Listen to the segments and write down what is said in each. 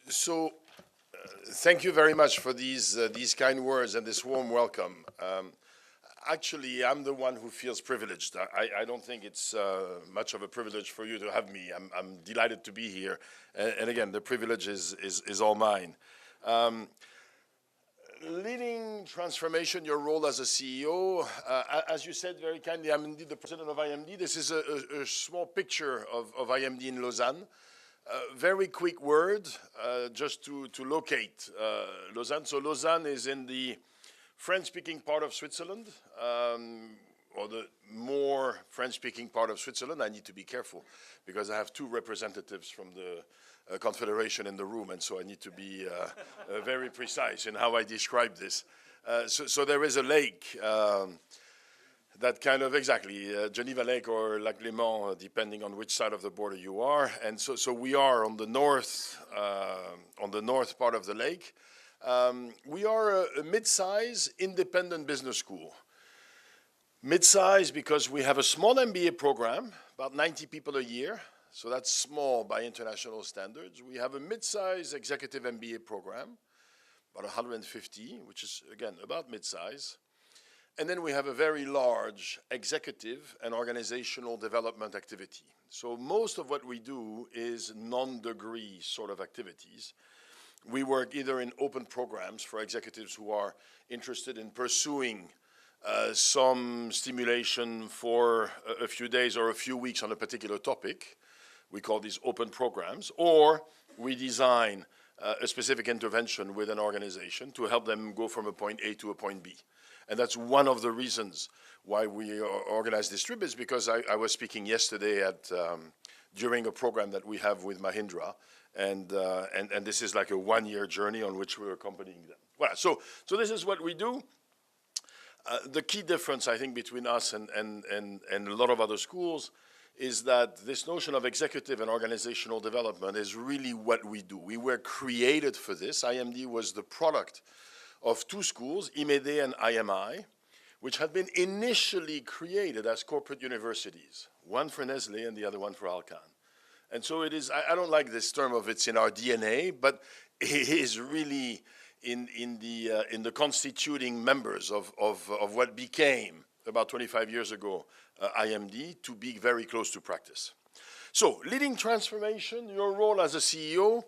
So, thank you very much for these kind words and this warm welcome. Actually, I'm the one who feels privileged. I don't think it's much of a privilege for you to have me. I'm delighted to be here. And again, the privilege is all mine. Leading transformation, your role as a CEO, as you said very kindly, I'm indeed the president of IMD. This is a small picture of IMD in Lausanne. Very quick word, just to locate Lausanne. So Lausanne is in the French-speaking part of Switzerland, or the more French-speaking part of Switzerland. I need to be careful because I have two representatives from the Confederation in the room, and so I need to be very precise in how I describe this. So there is a lake that kind of, exactly, Geneva Lake or Lac Léman, depending on which side of the border you are. And so we are on the north part of the lake. We are a mid-size independent business school. Mid-size because we have a small MBA program, about 90 people a year. So that's small by international standards. We have a mid-size executive MBA program, about 150, which is, again, about mid-size. And then we have a very large executive and organizational development activity. So most of what we do is non-degree sort of activities. We work either in open programs for executives who are interested in pursuing some stimulation for a few days or a few weeks on a particular topic. We call these open programs. Or we design a specific intervention with an organization to help them go from a point A to a point B. And that's one of the reasons why we organize this trip, is because I was speaking yesterday during a program that we have with Mahindra, and this is like a one-year journey on which we're accompanying them. Well, so this is what we do. The key difference, I think, between us and a lot of other schools is that this notion of executive and organizational development is really what we do. We were created for this. IMD was the product of two schools, IMED and IMI, which had been initially created as corporate universities, one for Nestlé and the other one for Alcan. And so it is, I don't like this term of it's in our DNA, but it is really in the constituting members of what became, about 25 years ago, IMD, to be very close to practice. So, leading transformation, your role as a CEO,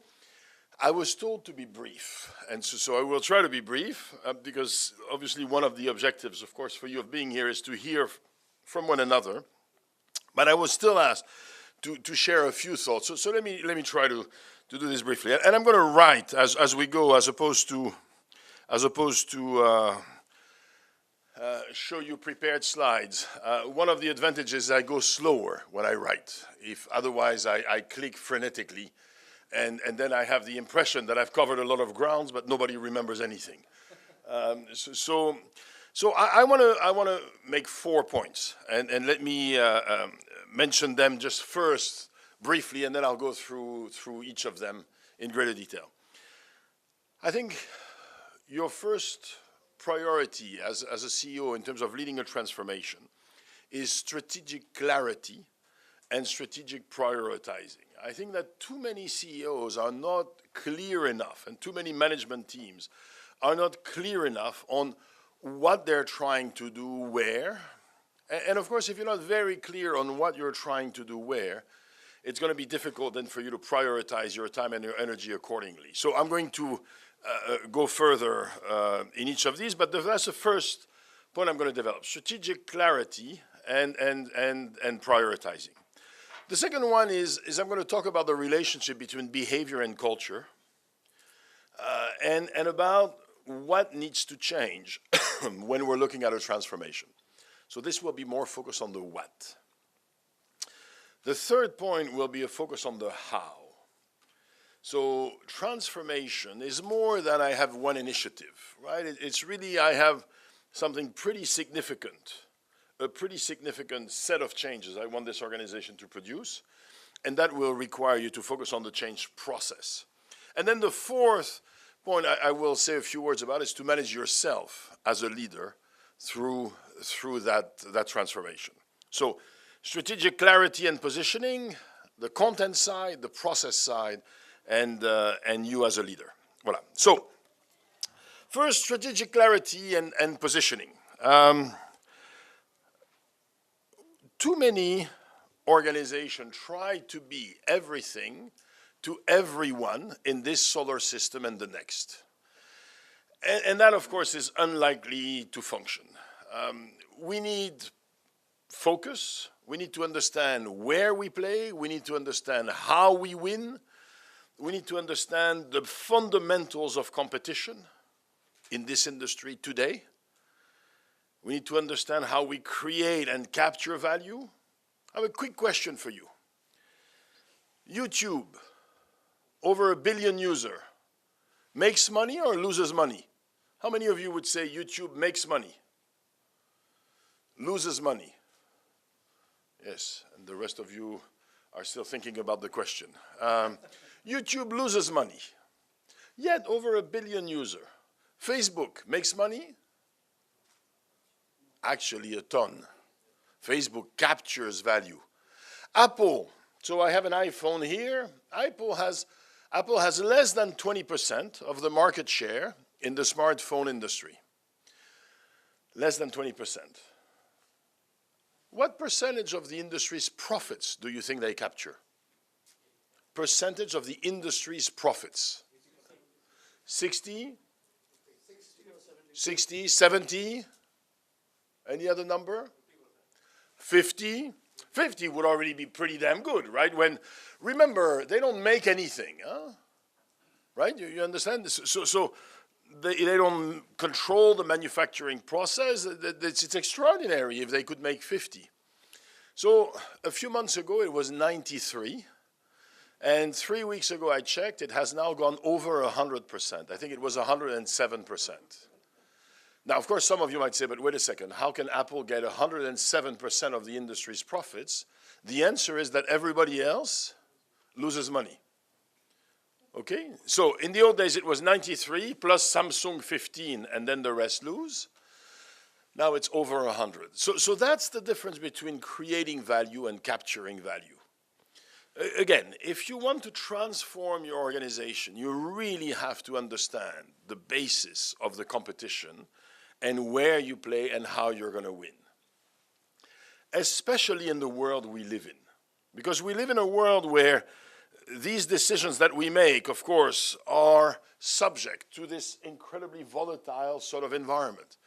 I was told to be brief, and so I will try to be brief, because obviously one of the objectives, of course, for you of being here is to hear from one another. But I was still asked to share a few thoughts. So let me try to do this briefly, and I'm going to write as we go, as opposed to show you prepared slides. One of the advantages is I go slower when I write. If otherwise I click frenetically. And then I have the impression that I've covered a lot of grounds, but nobody remembers anything. So I want to make 4 points, and let me mention them just first briefly, and then I'll go through each of them in greater detail. I think your first priority as a CEO in terms of leading a transformation is strategic clarity and strategic prioritizing. I think that too many CEOs are not clear enough, and too many management teams are not clear enough on what they're trying to do where. And of course, if you're not very clear on what you're trying to do where, it's going to be difficult then for you to prioritize your time and your energy accordingly. So I'm going to go further in each of these, but that's the first point I'm going to develop: strategic clarity and prioritizing. The second one is I'm going to talk about the relationship between behavior and culture, and about what needs to change when we're looking at a transformation. So this will be more focused on the what. The third point will be a focus on the how. So transformation is more than I have one initiative, right? It's really I have something pretty significant, a pretty significant set of changes I want this organization to produce, and that will require you to focus on the change process. And then the fourth point I will say a few words about is to manage yourself as a leader through that transformation. So strategic clarity and positioning, the content side, the process side, and you as a leader. Voilà. So, first, strategic clarity and positioning. Too many organizations try to be everything to everyone in this solar system and the next. And that, of course, is unlikely to function. We need focus. We need to understand where we play. We need to understand how we win. We need to understand the fundamentals of competition in this industry today. We need to understand how we create and capture value. I have a quick question for you. YouTube, over 1 billion users, makes money or loses money? How many of you would say YouTube makes money? Loses money? Yes, and the rest of you are still thinking about the question. YouTube loses money, yet over 1 billion users. Facebook makes money? Actually a ton. Facebook captures value. Apple, so I have an iPhone here. Apple has less than 20% of the market share in the smartphone industry. Less than 20%. What percentage of the industry's profits do you think they capture? Percentage of the industry's profits? 60? 60, 70? Any other number? 50? 50 would already be pretty damn good, right? Remember, they don't make anything, huh? Right? You understand this? So they don't control the manufacturing process. It's extraordinary if they could make 50. So a few months ago, it was 93. And 3 weeks ago, I checked, it has now gone over 100%. I think it was 107%. Now, of course, some of you might say, but wait a second, how can Apple get 107% of the industry's profits? The answer is that everybody else loses money. Okay? So in the old days, it was 93 plus Samsung 15, and then the rest lose. Now it's over 100. So that's the difference between creating value and capturing value. Again, if you want to transform your organization, you really have to understand the basis of the competition and where you play and how you're going to win. Especially in the world we live in. Because we live in a world where these decisions that we make, of course, are subject to this incredibly volatile sort of environment.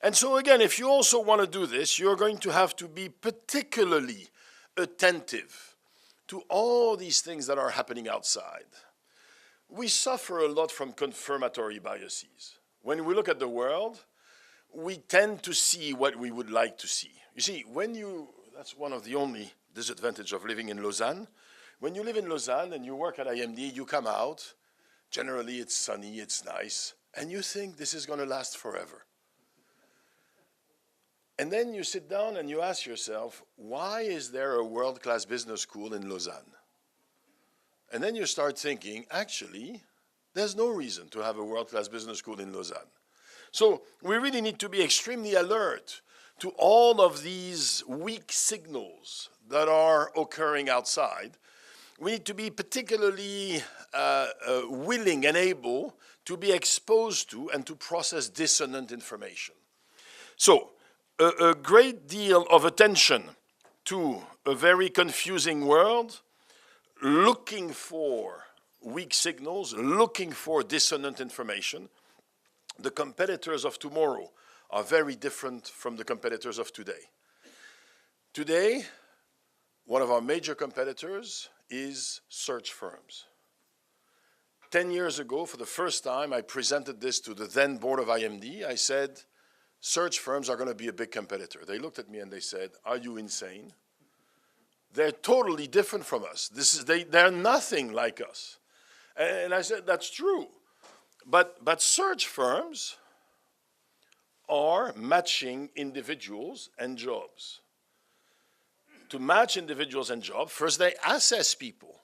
And so again, if you also want to do this, you're going to have to be particularly attentive to all these things that are happening outside. We suffer a lot from confirmatory biases. When we look at the world, we tend to see what we would like to see. You see, that's one of the only disadvantages of living in Lausanne. When you live in Lausanne and you work at IMD, you come out, generally it's sunny, it's nice, and you think this is going to last forever. And then you sit down and you ask yourself, why is there a world-class business school in Lausanne? And then you start thinking, actually, there's no reason to have a world-class business school in Lausanne. So we really need to be extremely alert to all of these weak signals that are occurring outside. We need to be particularly willing and able to be exposed to and to process dissonant information. So a great deal of attention to a very confusing world, looking for weak signals, looking for dissonant information. The competitors of tomorrow are very different from the competitors of today. Today, one of our major competitors is search firms. 10 years ago, for the first time, I presented this to the then board of IMD. I said, search firms are going to be a big competitor. They looked at me and they said, are you insane? They're totally different from us. They're nothing like us. And I said, that's true. But search firms are matching individuals and jobs. To match individuals and jobs, first they assess people.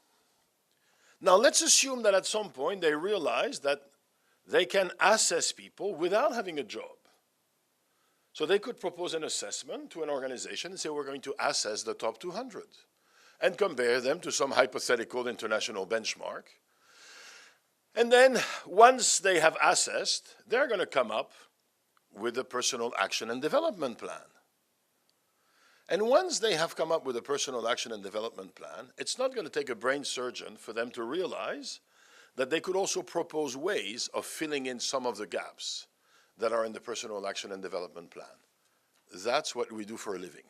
Now let's assume that at some point they realize that they can assess people without having a job. So they could propose an assessment to an organization and say, we're going to assess the top 200 and compare them to some hypothetical international benchmark. And then once they have assessed, they're going to come up with a personal action and development plan. And once they have come up with a personal action and development plan, it's not going to take a brain surgeon for them to realize that they could also propose ways of filling in some of the gaps that are in the personal action and development plan. That's what we do for a living.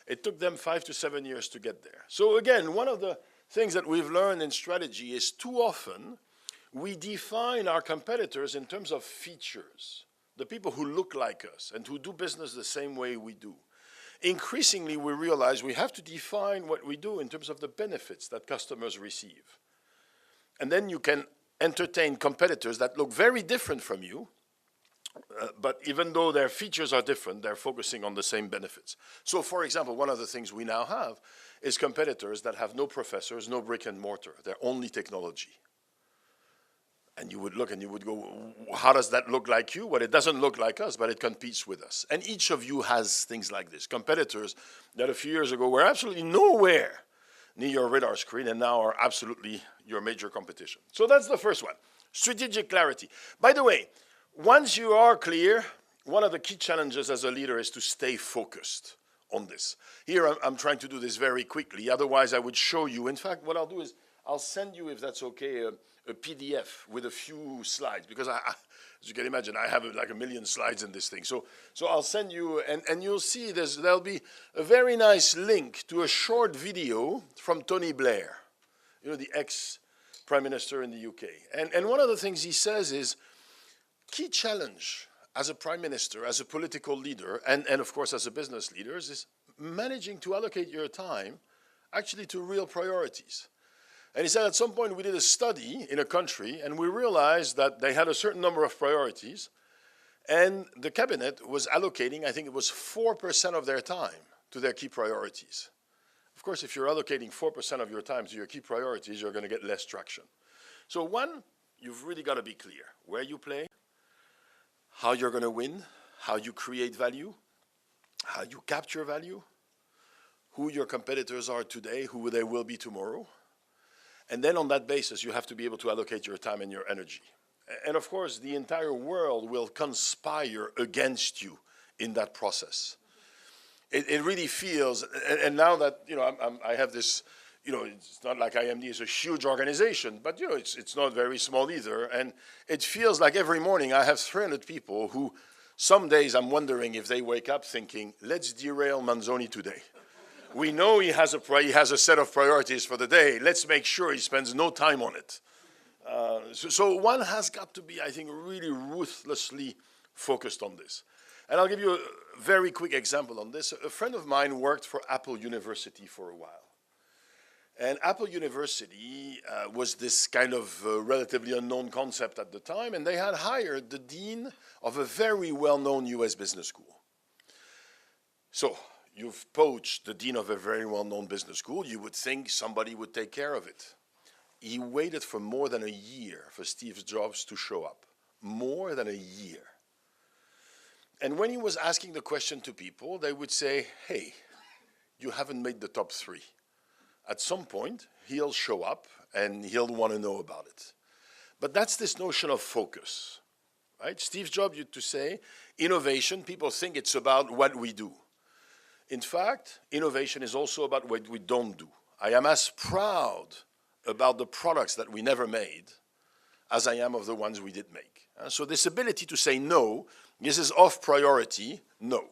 It took them 5 to 7 years to get there. So again, one of the things that we've learned in strategy is too often we define our competitors in terms of features, the people who look like us and who do business the same way we do. Increasingly, we realize we have to define what we do in terms of the benefits that customers receive. And then you can entertain competitors that look very different from you, but even though their features are different, they're focusing on the same benefits. So, for example, one of the things we now have is competitors that have no professors, no brick and mortar. They're only technology. And you would look and you would go, how does that look like you? Well, it doesn't look like us, but it competes with us. And each of you has things like this. Competitors that a few years ago were absolutely nowhere near your radar screen and now are absolutely your major competition. So that's the first one, strategic clarity. By the way, once you are clear, one of the key challenges as a leader is to stay focused on this. Here I'm trying to do this very quickly, otherwise I would show you. In fact, what I'll do is I'll send you, if that's okay, a PDF with a few slides, because as you can imagine, I have like 1 million slides in this thing. So I'll send you, and you'll see there'll be a very nice link to a short video from Tony Blair, you know, the ex-Prime Minister in the UK. And one of the things he says is, key challenge as a Prime Minister, as a political leader, and of course as a business leader, is managing to allocate your time actually to real priorities. And he said at some point we did a study in a country and we realized that they had a certain number of priorities and the cabinet was allocating, I think it was 4% of their time to their key priorities. Of course, if you're allocating 4% of your time to your key priorities, you're going to get less traction. So one, you've really got to be clear where you play, how you're going to win, how you create value, how you capture value, who your competitors are today, who they will be tomorrow. And then on that basis, you have to be able to allocate your time and your energy. And of course, the entire world will conspire against you in that process. It really feels, and now that, you know, I have this, you know, it's not like IMD is a huge organization, but, you know, it's not very small either. And it feels like every morning I have 300 people who, some days I'm wondering if they wake up thinking, let's derail Mazjoni today. We know he has a set of priorities for the day. Let's make sure he spends no time on it. So one has got to be, I think, really ruthlessly focused on this. And I'll give you a very quick example on this. A friend of mine worked for Apple University for a while. And Apple University was this kind of relatively unknown concept at the time, and they had hired the dean of a very well-known US business school. So you've poached the dean of a very well-known business school, you would think somebody would take care of it. He waited for more than a year for Steve Jobs to show up. More than a year. And when he was asking the question to people, they would say, hey, you haven't made the top 3. At some point, he'll show up and he'll want to know about it. But that's this notion of focus, right? Steve Jobs used to say, innovation, people think it's about what we do. In fact, innovation is also about what we don't do. I am as proud about the products that we never made as I am of the ones we did make. So this ability to say no, this is off priority, no.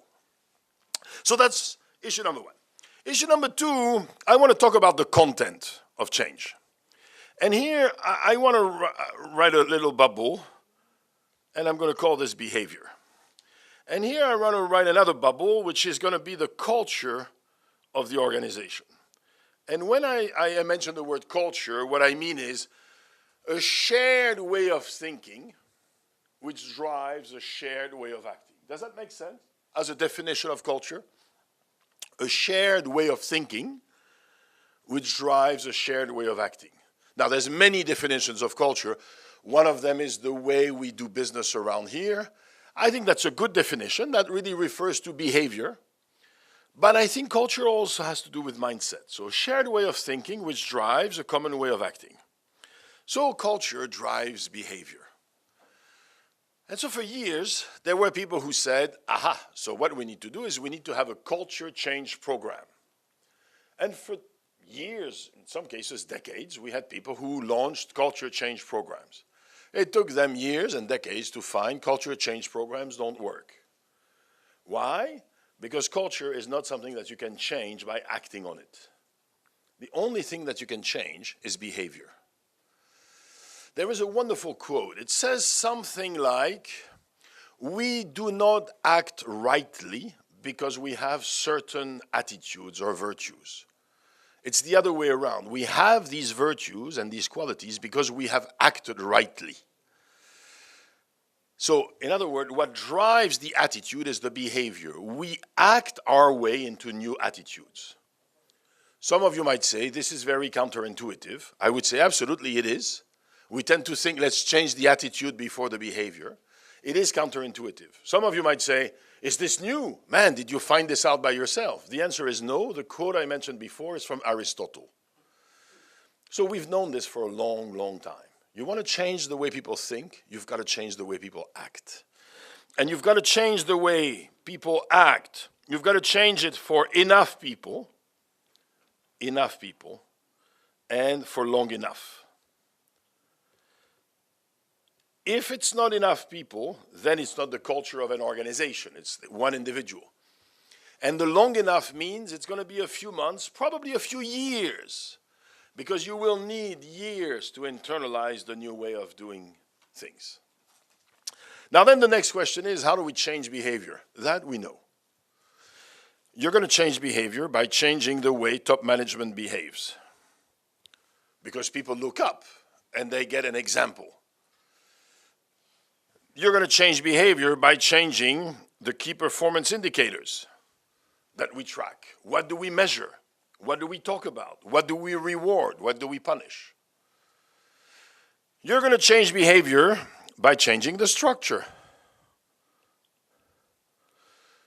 So that's issue number 1. Issue number 2, I want to talk about the content of change. And here I want to write a little bubble, and I'm going to call this behavior. And here I want to write another bubble, which is going to be the culture of the organization. And when I mention the word culture, what I mean is a shared way of thinking, which drives a shared way of acting. Does that make sense? As a definition of culture, a shared way of thinking, which drives a shared way of acting. Now, there's many definitions of culture. One of them is the way we do business around here. I think that's a good definition. That really refers to behavior. But I think culture also has to do with mindset. So a shared way of thinking which drives a common way of acting. So culture drives behavior. And so for years, there were people who said, aha, so what we need to do is we need to have a culture change program. And for years, in some cases decades, we had people who launched culture change programs. It took them years and decades to find culture change programs don't work. Why? Because culture is not something that you can change by acting on it. The only thing that you can change is behavior. There is a wonderful quote. It says something like, we do not act rightly because we have certain attitudes or virtues. It's the other way around. We have these virtues and these qualities because we have acted rightly. So, in other words, what drives the attitude is the behavior. We act our way into new attitudes. Some of you might say, this is very counterintuitive. I would say, absolutely it is. We tend to think, let's change the attitude before the behavior. It is counterintuitive. Some of you might say, is this new? Man, did you find this out by yourself? The answer is no. The quote I mentioned before is from Aristotle. So we've known this for a long, long time. You want to change the way people think, you've got to change the way people act. And you've got to change the way people act. You've got to change it for enough people, and for long enough. If it's not enough people, then it's not the culture of an organization, it's one individual. And the long enough means it's going to be a few months, probably a few years, because you will need years to internalize the new way of doing things. Now then the next question is, how do we change behavior? That we know. You're going to change behavior by changing the way top management behaves. Because people look up and they get an example. You're going to change behavior by changing the key performance indicators that we track. What do we measure? What do we talk about? What do we reward? What do we punish? You're going to change behavior by changing the structure.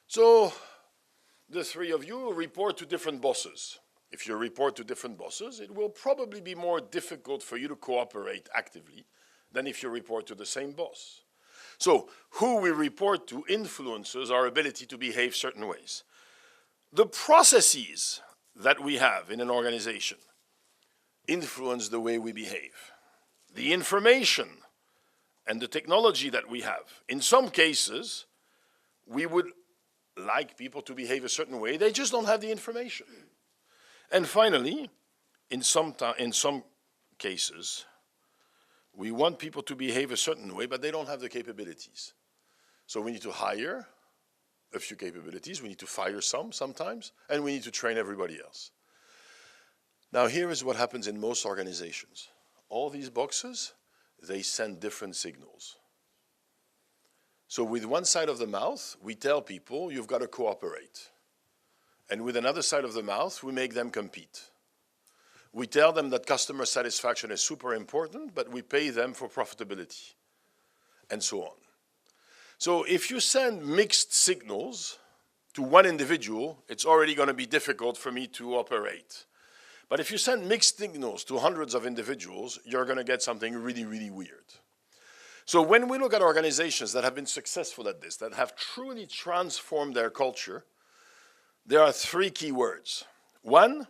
So the three of you report to different bosses. If you report to different bosses, it will probably be more difficult for you to cooperate actively than if you report to the same boss. So who we report to influences our ability to behave certain ways. The processes that we have in an organization influence the way we behave. The information and the technology that we have. In some cases, we would like people to behave a certain way. They just don't have the information. And finally, in some cases, we want people to behave a certain way, but they don't have the capabilities. So we need to hire a few capabilities. We need to fire some sometimes, and we need to train everybody else. Now here is what happens in most organizations. All these boxes, they send different signals. So with one side of the mouth, we tell people, you've got to cooperate. And with another side of the mouth, we make them compete. We tell them that customer satisfaction is super important, but we pay them for profitability, and so on. So if you send mixed signals to one individual, it's already going to be difficult for me to operate. But if you send mixed signals to hundreds of individuals, you're going to get something really, really weird. So when we look at organizations that have been successful at this, that have truly transformed their culture, there are three key words. One,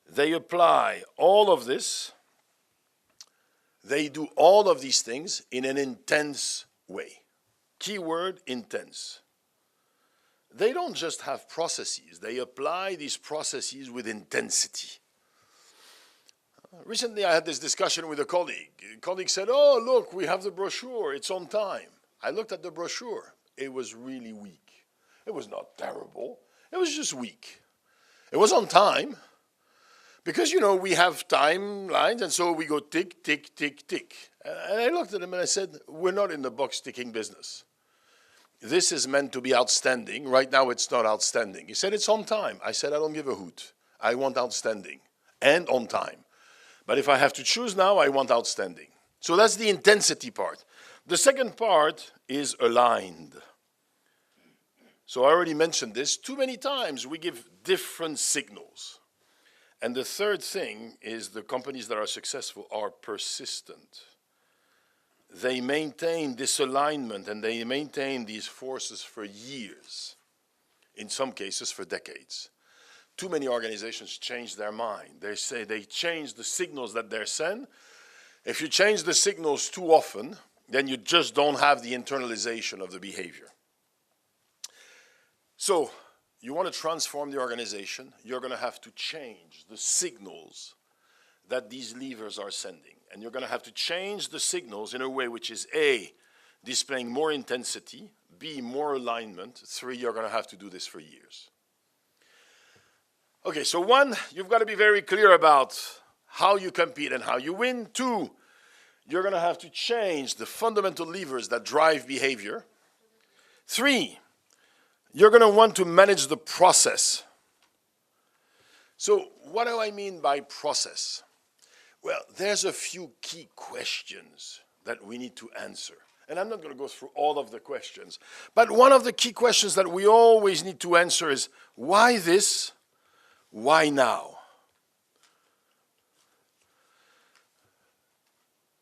they apply all of this, they do all of these things in an intense way. Keyword, intense. They don't just have processes, they apply these processes with intensity. Recently I had this discussion with a colleague. A colleague said, oh, look, we have the brochure, it's on time. I looked at the brochure, it was really weak. It was not terrible, it was just weak. It was on time, because, you know, we have timelines, and so we go tick, tick, tick, tick. And I looked at him and I said, we're not in the box ticking business. This is meant to be outstanding. Right now it's not outstanding. He said, it's on time. I said, I don't give a hoot. I want outstanding and on time. But if I have to choose now, I want outstanding. So that's the intensity part. The second part is aligned. So I already mentioned this. Too many times we give different signals. And the third thing is the companies that are successful are persistent. They maintain this alignment and they maintain these forces for years, in some cases for decades. Too many organizations change their mind. They say they change the signals that they send. If you change the signals too often, then you just don't have the internalization of the behavior. So, you want to transform the organization, you're going to have to change the signals that these levers are sending. And you're going to have to change the signals in a way which is A, displaying more intensity, B, more alignment, 3, you're going to have to do this for years. Okay, so 1, you've got to be very clear about how you compete and how you win. 2, you're going to have to change the fundamental levers that drive behavior. 3, you're going to want to manage the process. So what do I mean by process? Well, there's a few key questions that we need to answer. And I'm not going to go through all of the questions. But one of the key questions that we always need to answer is, why this? Why now?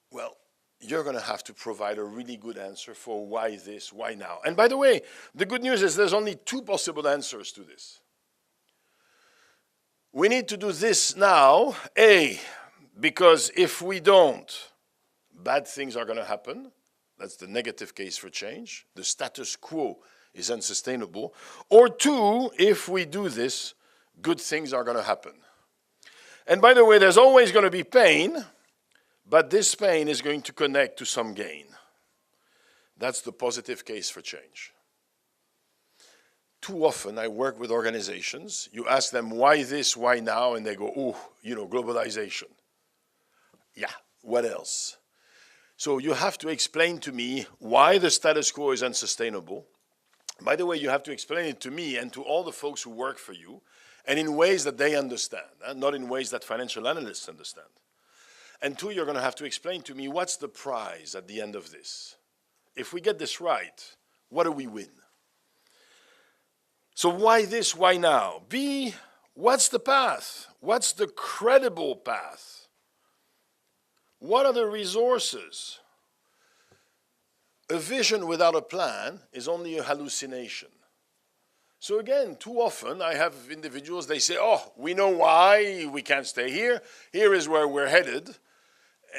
Well, you're going to have to provide a really good answer for why this, why now. And by the way, the good news is there's only 2 possible answers to this. We need to do this now, A, because if we don't, bad things are going to happen. That's the negative case for change. The status quo is unsustainable. Or 2, if we do this, good things are going to happen. And by the way, there's always going to be pain, but this pain is going to connect to some gain. That's the positive case for change. Too often I work with organizations, you ask them why this, why now, and they go, oh, you know, globalization. Yeah, what else? So you have to explain to me why the status quo is unsustainable. By the way, you have to explain it to me and to all the folks who work for you, and in ways that they understand, not in ways that financial analysts understand. And 2, you're going to have to explain to me what's the prize at the end of this. If we get this right, what do we win? So why this, why now? B, what's the path? What's the credible path? What are the resources? A vision without a plan is only a hallucination. So again, too often I have individuals, they say, oh, we know why we can't stay here. Here is where we're headed.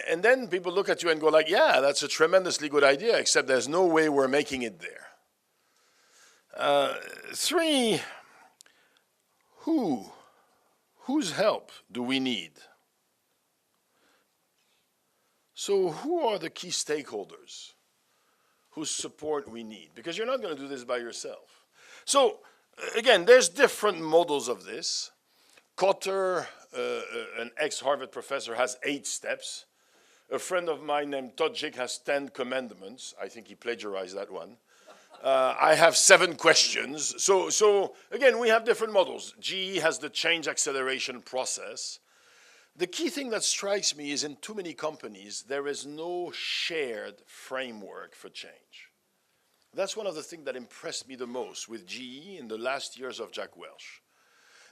And then people look at you and go like, yeah, that's a tremendously good idea, except there's no way we're making it there. 3, whose help do we need? So who are the key stakeholders whose support we need? Because you're not going to do this by yourself. So again, there's different models of this. Cotter, an ex-Harvard professor, has 8 steps. A friend of mine named Todd Jick has 10 commandments. I think he plagiarized that one. I have 7 questions. So again, we have different models. GE has the change acceleration process. The key thing that strikes me is in too many companies, there is no shared framework for change. That's one of the things that impressed me the most with GE in the last years of Jack Welch.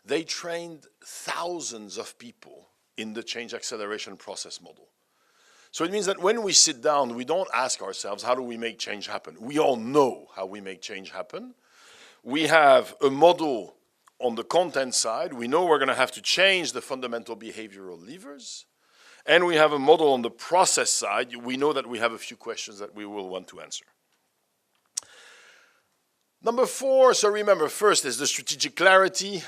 They trained thousands of people in the change acceleration process model. So it means that when we sit down, we don't ask ourselves, how do we make change happen? We all know how we make change happen. We have a model on the content side. We know we're going to have to change the fundamental behavioral levers. And we have a model on the process side. We know that we have a few questions that we will want to answer. Number 4, so remember, first is the strategic clarity.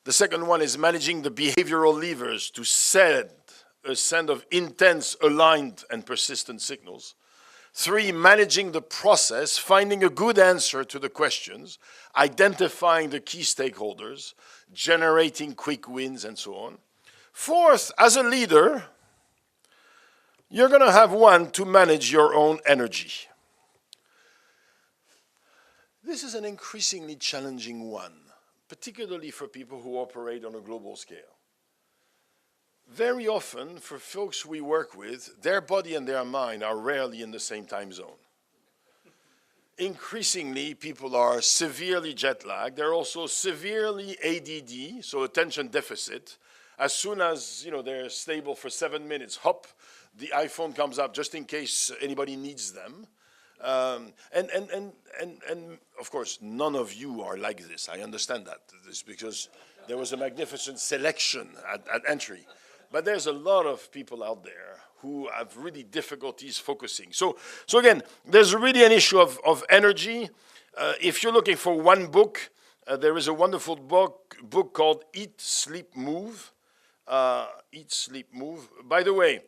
The second one is managing the behavioral levers to send a send of intense, aligned, and persistent signals. 3, managing the process, finding a good answer to the questions, identifying the key stakeholders, generating quick wins, and so on. 4th, as a leader, you're going to have one to manage your own energy. This is an increasingly challenging one, particularly for people who operate on a global scale. Very often, for folks we work with, their body and their mind are rarely in the same time zone. increasingly people are severely jet lagged. They're also severely ADD, so attention deficit. As soon as they're stable for 7 minutes, hop, the iPhone comes up just in case anybody needs them. And of course, none of you are like this. I understand that. This because there was a magnificent selection at entry. But there's a lot of people out there who have really difficulties focusing. So again, there's really an issue of energy. If you're looking for one book, there is a wonderful book called Eat, Sleep, Move. Eat, Sleep, Move. By the way,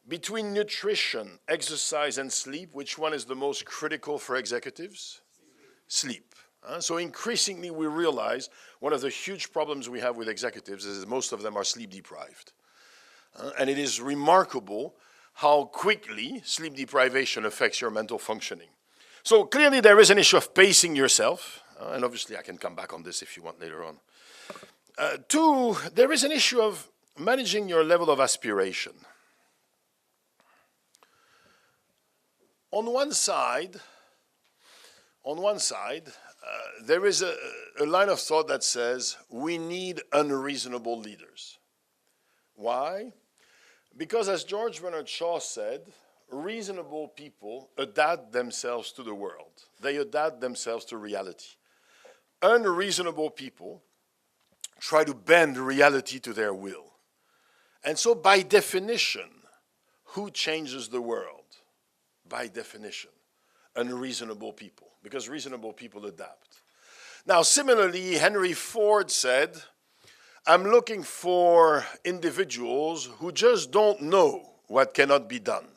between nutrition, exercise, and sleep, which one is the most critical for executives? Sleep. So increasingly we realize one of the huge problems we have with executives is that most of them are sleep deprived. And it is remarkable how quickly sleep deprivation affects your mental functioning. So clearly there is an issue of pacing yourself, and obviously I can come back on this if you want later on. Two, there is an issue of managing your level of aspiration. On one side, there is a line of thought that says we need unreasonable leaders. Why? Because as George Bernard Shaw said, reasonable people adapt themselves to the world. They adapt themselves to reality. Unreasonable people try to bend reality to their will. And so by definition, who changes the world? By definition, unreasonable people, because reasonable people adapt. Now, similarly, Henry Ford said, I'm looking for individuals who just don't know what cannot be done.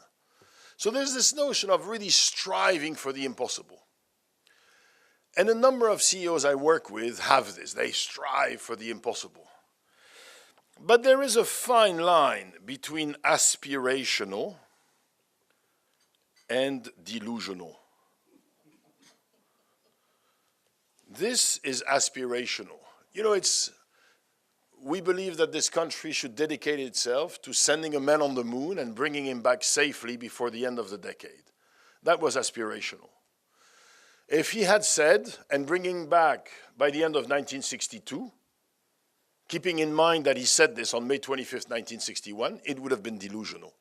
So there's this notion of really striving for the impossible. And a number of CEOs I work with have this. They strive for the impossible. But there is a fine line between aspirational and delusional. This is aspirational. We believe that this country should dedicate itself to sending a man on the moon and bringing him back safely before the end of the decade. That was aspirational. If he had said, and bringing back by the end of 1962, keeping in mind that he said this on May 25th, 1961, it would have been delusional.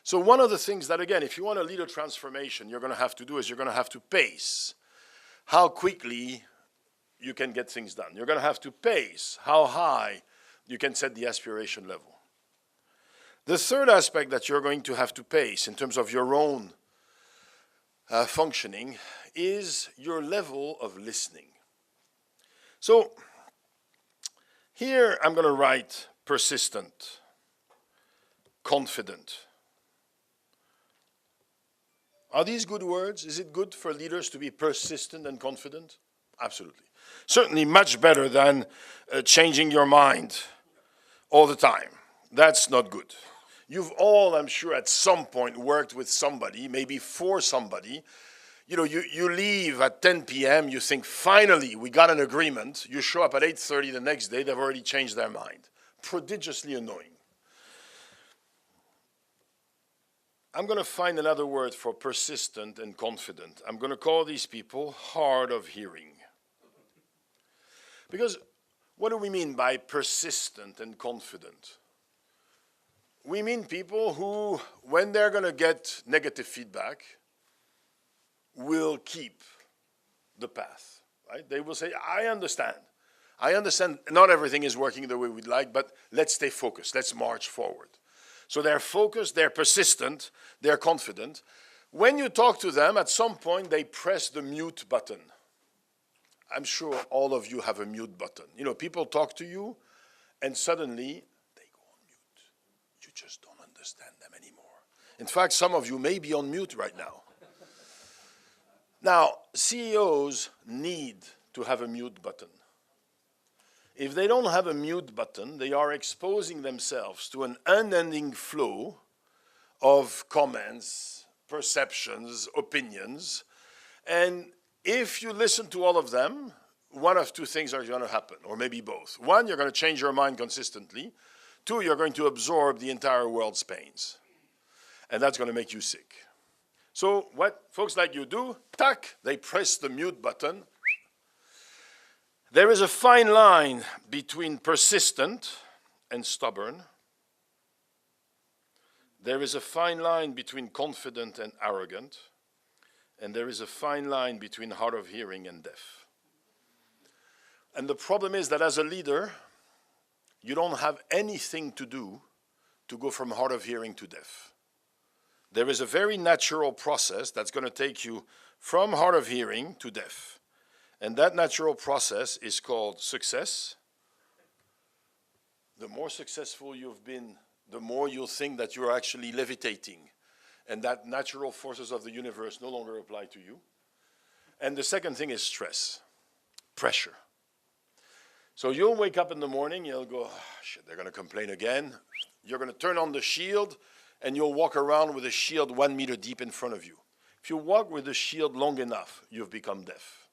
So one of the things that, again, if you want to lead a transformation, you're going to have to do is you're going to have to pace how quickly you can get things done. You're going to have to pace how high you can set the aspiration level. The third aspect that you're going to have to pace in terms of your own functioning is your level of listening. So here I'm going to write persistent, confident. Are these good words? Is it good for leaders to be persistent and confident? Absolutely. Certainly much better than changing your mind all the time. That's not good. You've all, I'm sure, at some point worked with somebody, maybe for somebody. You leave at 10 p.m., you think, finally, we got an agreement. You show up at 8:30 the next day, they've already changed their mind. Prodigiously annoying. I'm going to find another word for persistent and confident. I'm going to call these people hard of hearing. Because what do we mean by persistent and confident? We mean people who, when they're going to get negative feedback, will keep the path, right? They will say, I understand. I understand not everything is working the way we'd like, but let's stay focused. Let's march forward. So they're focused, they're persistent, they're confident. When you talk to them, at some point, they press the mute button. I'm sure all of you have a mute button. People talk to you, and suddenly they go on mute. You just don't understand them anymore. In fact, some of you may be on mute right now. Now, CEOs need to have a mute button. If they don't have a mute button, they are exposing themselves to an unending flow of comments, perceptions, opinions. And if you listen to all of them, one of two things are going to happen, or maybe both. One, you're going to change your mind consistently. Two, you're going to absorb the entire world's pains. And that's going to make you sick. So what folks like you do, tack, they press the mute button. There is a fine line between persistent and stubborn. There is a fine line between confident and arrogant. And there is a fine line between hard of hearing and deaf. And the problem is that as a leader, you don't have anything to do to go from hard of hearing to deaf. There is a very natural process that's going to take you from hard of hearing to deaf. And that natural process is called success. The more successful you've been, the more you'll think that you're actually levitating, and that natural forces of the universe no longer apply to you. And the second thing is stress, pressure. So you'll wake up in the morning, you'll go, oh, shit, they're going to complain again. You're going to turn on the shield, and you'll walk around with a shield 1 meter deep in front of you. If you walk with the shield long enough, you've become deaf.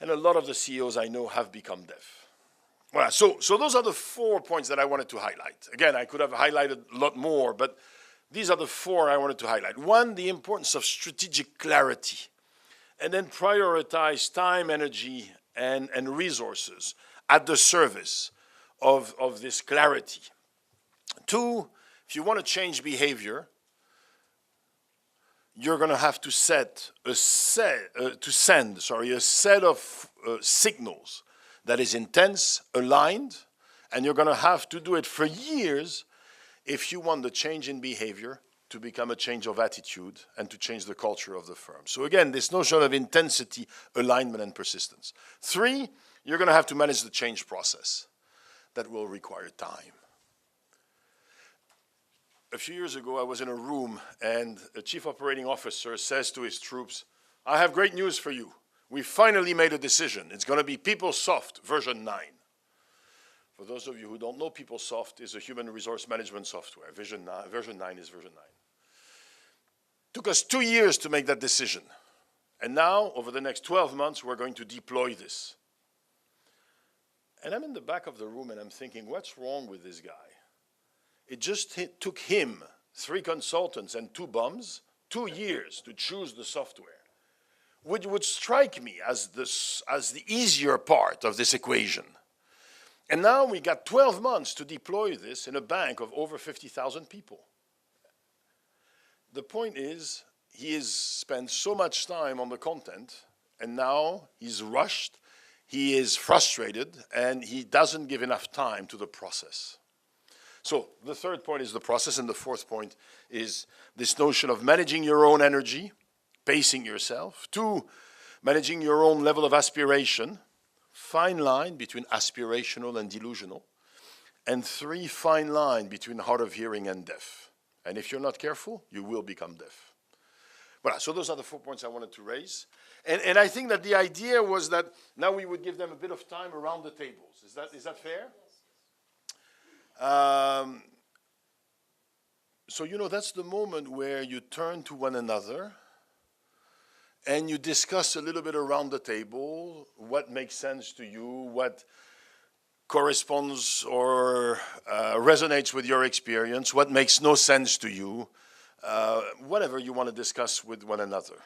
And a lot of the CEOs I know have become deaf. Voilà, so those are the 4 points that I wanted to highlight. Again, I could have highlighted a lot more, but these are the 4 I wanted to highlight. 1, the importance of strategic clarity, and then prioritize time, energy, and resources at the service of this clarity. 2, if you want to change behavior, you're going to have to send a set of signals that is intense, aligned, and you're going to have to do it for years if you want the change in behavior to become a change of attitude and to change the culture of the firm. So again, this notion of intensity, alignment, and persistence. 3, you're going to have to manage the change process. That will require time. A few years ago, I was in a room, and a chief operating officer says to his troops, I have great news for you. We finally made a decision. It's going to be PeopleSoft version 9. For those of you who don't know, PeopleSoft is a human resource management software. Version 9 is version 9. Took us 2 years to make that decision. And now, over the next 12 months, we're going to deploy this. And I'm in the back of the room, and I'm thinking, what's wrong with this guy? It just took him, 3 consultants and 2 bums, 2 years to choose the software, which would strike me as the easier part of this equation. And now we got 12 months to deploy this in a bank of over 50,000 people. The point is, he has spent so much time on the content, and now he's rushed, he is frustrated, and he doesn't give enough time to the process. So the 3rd point is the process, and the 4th point is this notion of managing your own energy, pacing yourself. 2, managing your own level of aspiration, fine line between aspirational and delusional. And 3, fine line between hard of hearing and deaf. And if you're not careful, you will become deaf. Voilà, so those are the 4 points I wanted to raise. And I think that the idea was that now we would give them a bit of time around the tables. Is that fair? So, you know, that's the moment where you turn to one another and you discuss a little bit around the table what makes sense to you, what corresponds or resonates with your experience, what makes no sense to you, whatever you want to discuss with one another.